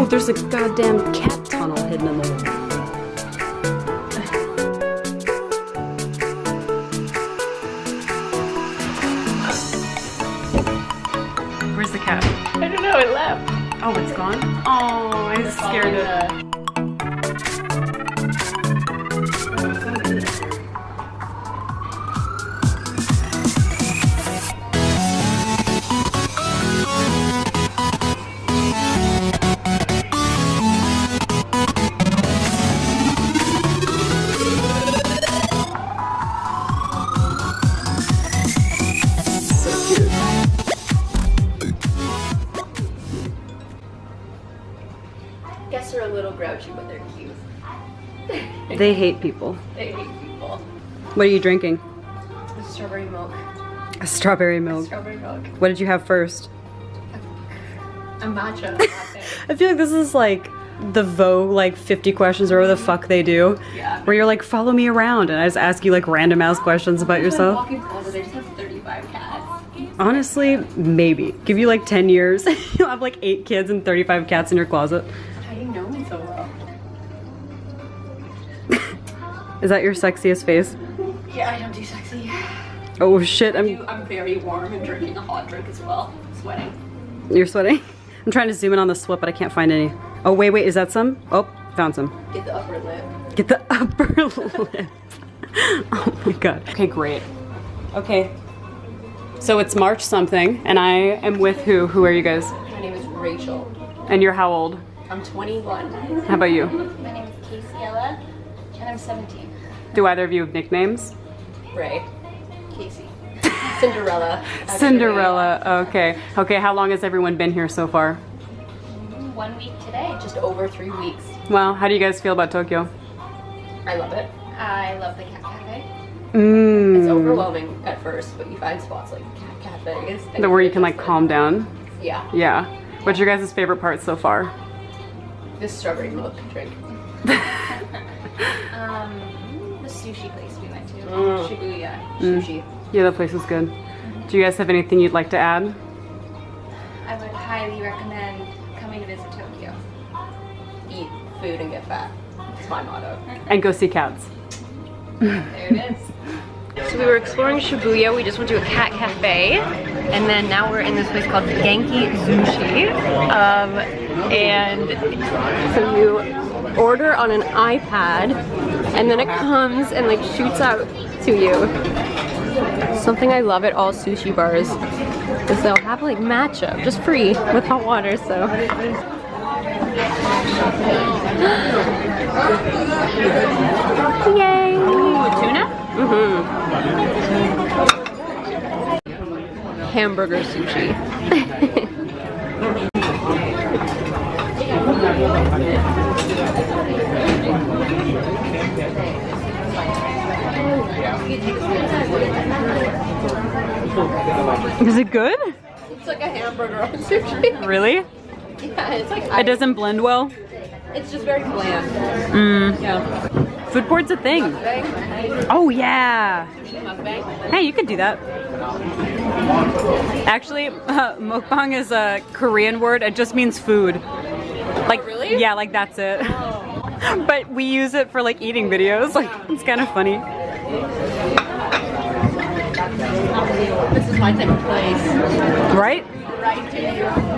Oh, there's a goddamn cat tunnel hidden in the wall. Where's the cat? I don't know, it left. Oh, it's gone? Oh, I scared it. Guests are a little grouchy, but they're cute. They hate people. They hate people. What are you drinking? Strawberry milk. A strawberry milk. Strawberry milk. What did you have first? A matcha latte. I feel like this is like the Vogue like 50 questions or whatever the fuck they do. Yeah. Where you're like, follow me around and I just ask you like random ass questions about yourself. Walking closet, they just have 35 cats. Honestly, maybe. Give you like 10 years. You'll have like 8 kids and 35 cats in your closet. How do you know me so well? Is that your sexiest face? Yeah, I don't do sexy. Oh shit, I'm very warm and drinking a hot drink as well. Sweating. You're sweating? I'm trying to zoom in on the sweat, but I can't find any. Oh, wait, is that some? Oh, found some. Get the upper lip. Get the upper lip. Oh my god. Okay, great. Okay. So it's March something, and I am with who? Who are you guys? My name is Rachel. And you're how old? I'm 21. How about you? My name is Caseyella, and I'm 17. Do either of you have nicknames? Ray. Casey. Cinderella. Actually. Cinderella, okay. Okay, how long has everyone been here so far? 1 week today. Just over 3 weeks. Well, how do you guys feel about Tokyo? I love it. I love the cat cafe. It's overwhelming at first, but you find spots like cat cafes. Where you can like calm down? Yeah. Yeah. What's your guys' favorite part so far? This strawberry milk drink. The sushi place we went to. Shibuya. Sushi. Yeah, that place was good. Do you guys have anything you'd like to add? I would highly recommend coming to visit Tokyo. Eat food and get fat. That's my motto. And go see cats. There it is. So we were exploring Shibuya, we just went to a cat cafe, and then now we're in this place called Genki Sushi. And so you order on an iPad, and then it comes and like shoots out to you. Something I love at all sushi bars is they'll have like matcha, just free, with hot water, so. Yay! Ooh, tuna? Hamburger sushi. Is it good? It's like a hamburger on sushi. Really? Yeah, it's like It doesn't blend well? It's just very bland. Yeah. Food board's a thing. Oh yeah. Mukbang. Hey, you could do that. Actually, mukbang is a Korean word. It just means food. Like, really? Yeah, like that's it. Oh. But we use it for like eating videos. Like, it's kind of funny. This is my type of place. Right? Right.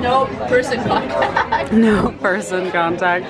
No person contact. No person contact.